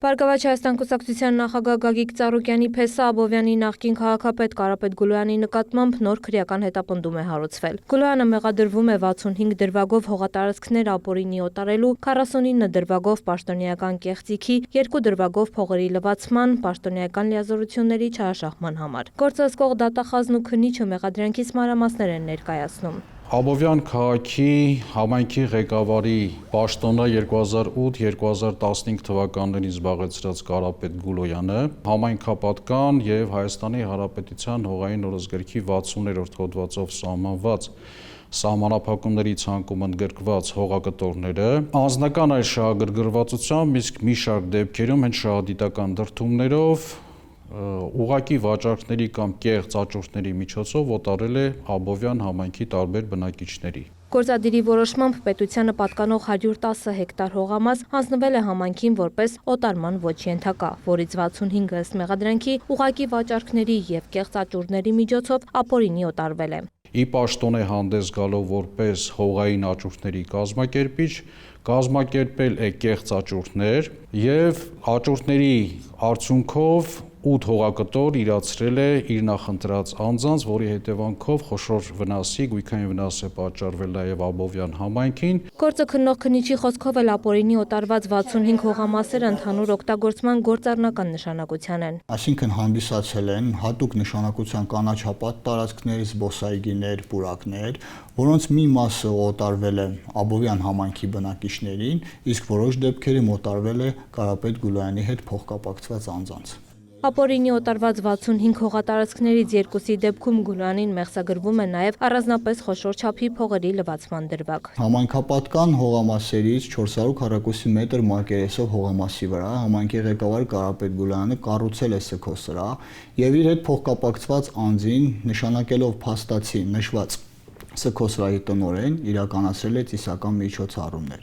Բարգավաճ Հայաստան կուսակցության նախագահ Գագիկ Ծառուկյանի փեսա Աբովյանի նախկին քաղաքապետ Կարապետ Գուլոյանի նկատմամբ նոր քրեական հետապնդում է հարուցվել։ Գուլոյանը մեղադրվում է 65 դրվագով հողատարածքներ ապօրինի օտարելու, 49 դրվագով պաշտոնեական կեղծիքի, 2 դրվագով փողերի լվացման, պաշտոնեական լիազորությունների չարաշահման համար։ Գործը զսկող դատախազն ու քննիչը մեղադրանքից մանրամասներ են ներկայացնում։ Աբովյան քաղաքի համայնքի ղեկավարի պաշտոնը 2008-2015 թվականներին զբաղեցրած Կարապետ Գուլոյանը համայնքապատկան եւ Հայաստանի Հանրապետության հողային օրենսգրքի 60-րդ հոդվածով սահմանված սահմանափակումների ցանկում ընդգրկված հողակտորները անձնական այլ շահագրգռվածությամբ, իսկ մի շարք դեպքերում հենց շահադիտական դրդումներով ուղղակի վաճառքների կամ կեղծ աճուրդների միջոցով օտարել է Աբովյան համայնքի տարբեր բնակիչների։ Գործադիրի որոշմամբ պետությանը պատկանող 110 հեկտար հողամաս հանձնվել է համայնքին որպես օտարման ոչ ենթակա, որից 65-ը ըստ մեղադրանքի ուղղակի վաճառքների եւ կեղծ աճուրդների միջոցով ապօրինի օտարվել է։ Ի պաշտոն է հանդես գալով որպես հողային աճուրդների կազմակերպիչ, կազմակերպել է կեղծ աճուրդներ եւ աճուրդների արդյունքով 8 հողակտոր իրացրել է իր նախընտրած անձանց, որի հետևանքով խոշոր վնասի, գույքային վնաս է պատճառվել նաև Աբովյան համայնքին։ Գործը քննող քննիչի խոսքով էլ ապօրինի օտարված 65 հողամասերը ընդհանուր օգտագործման գործառնական նշանակության են։ Այսինքն հանդիսացել են հատուկ նշանակության կանաչապատ տարածքներ, զբոսայգիներ, պուրակներ, որոնց մի մասը օտարվել է Աբովյան համայնքի բնակիչներին, իսկ որոշ դեպքերում օտարվել է Կարապետ Գուլոյանի հետ փոխկապակցված անձանց։ Ապօրինի օտարված 65 հողատարածքներից 2-ի դեպքում Գուլոյանին մեղսագրվում է նաև առանձնապես խոշոր չափի փողերի լվացման դրվագ։ Համայնքապատկան հողամասերից 400 քառակուսի մետր մակերեսով հողամասի վրա համայնքի ղեկավար Կարապետ Գուլոյանը կառուցել է սգոսրահ եւ իր հետ փոխկապակցված անձին նշանակելով փաստացի նշված սգոսրահի տնօրեն իրականացրել է ծիսական միջոցառումներ։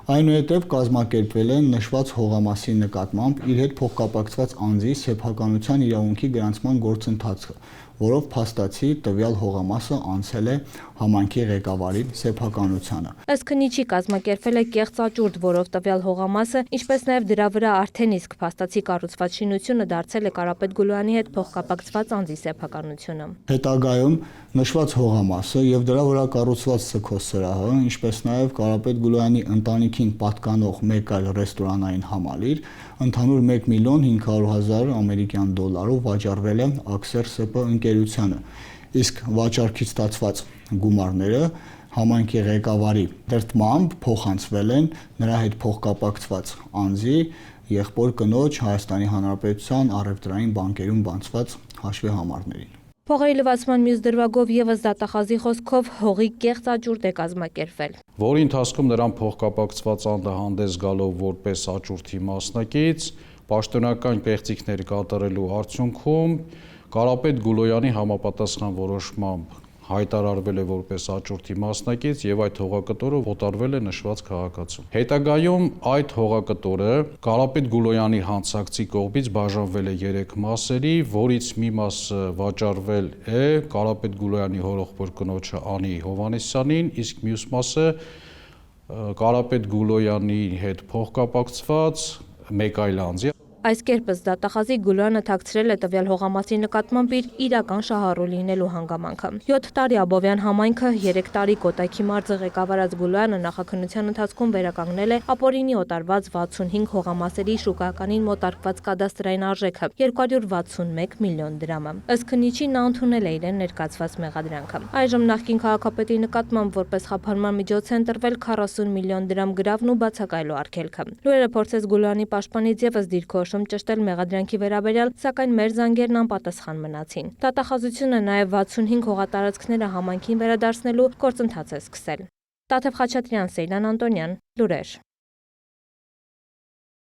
Այնուհետև կազմակերպվել է նշված հողամասի նկատմամբ իր հետ փոխկապակցված անձի սեփականության իրավունքի գրանցման գործընթացը, որով փաստացի տվյալ հողամասը անցել է համայնքի ղեկավարի սեփականությանը։ Ըստ քննիչի կազմակերպվել է կեղծ աճուրդ, որով տվյալ հողամասը, ինչպես նաև դրա վրա արդեն իսկ փաստացի կառուցված շինությունը դարձել է Կարապետ Գուլոյանի հետ փոխկապակցված անձի սեփականությունը։ Հետագայում նշված հողամասը եւ դրա վրա կառուցված սգոսրահը, ինչպես նաև Կարապետ Գուլոյանի ընտանիքին պատկանող մեկ այլ ռեստորանային համալիր ընդհանուր 1.5 միլիոն ամերիկյան դոլարով վաճառվել է Աքսեր ՍՊ ընկերությանը, իսկ վաճառքից ստացված գումարները համայնքի ղեկավարի դրդմամբ փոխանցվել են նրա հետ փոխկապակցված անձի եղբոր կնոջ Հայաստանի Հանրապետության առևտրային բանկերում բանցված հաշվեհամարներին։ Փողերի լվացման մյուս դրվագով եւս դատախազի խոսքով հողի կեղծ աճուրդ է կազմակերպվել, որի ընթացքում նրան փոխկապակցված անձը հանդես գալով որպես աճուրդի մասնակից պաշտոնական կեղծիքներ կատարելու արդյունքում Կարապետ Գուլոյանի համապատասխան որոշմամբ հայտարարվել է որպես աճուրդի մասնակից եւ այդ հողակտորը օտարվել է նշված քաղաքացու։ Հետագայում այդ հողակտորը Կարապետ Գուլոյանի հանցակցի կողմից բաժանվել է 3 մասերի, որից մի մասը վաճառվել է Կարապետ Գուլոյանի հորեղբոր կնոջը Անի Հովհաննիսյանին, իսկ մյուս մասը Կարապետ Գուլոյանի հետ փոխկապակցված մեկ այլ անձի։ Այս կերպս դատախազի Գուլոյանը թաքցրել է տվյալ հողամասի նկատմամբ իր իրական շահառու լինելու հանգամանքը։ 7 տարի Աբովյան համայնքը, 3 տարի Կոտայքի մարզը ղեկավարած Գուլոյանը նախաքննության ընթացքում վերականգնել է ապօրինի օտարված 65 հողամասերի շուկայականին մոտարկված կադաստրային արժեքը 261 միլիոն դրամը։ Ըստ քննիչի նա ընդունել է իրեն ներկայացված մեղադրանքը։ Այժմ նախկին քաղաքապետի նկատմամբ որպես խափանման միջոց է ընտրվել 40 միլիոն դրամ գրավն ու բացակայելու արգելքը։ Լուրերը փորձեց Գուլոյանի պաշտպանից եւս դիրքորոշում ճշտել մեղադրանքի վերաբերյալ, սակայն մեր զանգերն անպատասխան մնացին։ Դատախազությունը նաև 65 հողատարածքները համայնքին վերադարձնելու գործընթաց է սկսել։ Տաթև Խաչատրյան, Սեյլան Անտոնյան, լուրեր։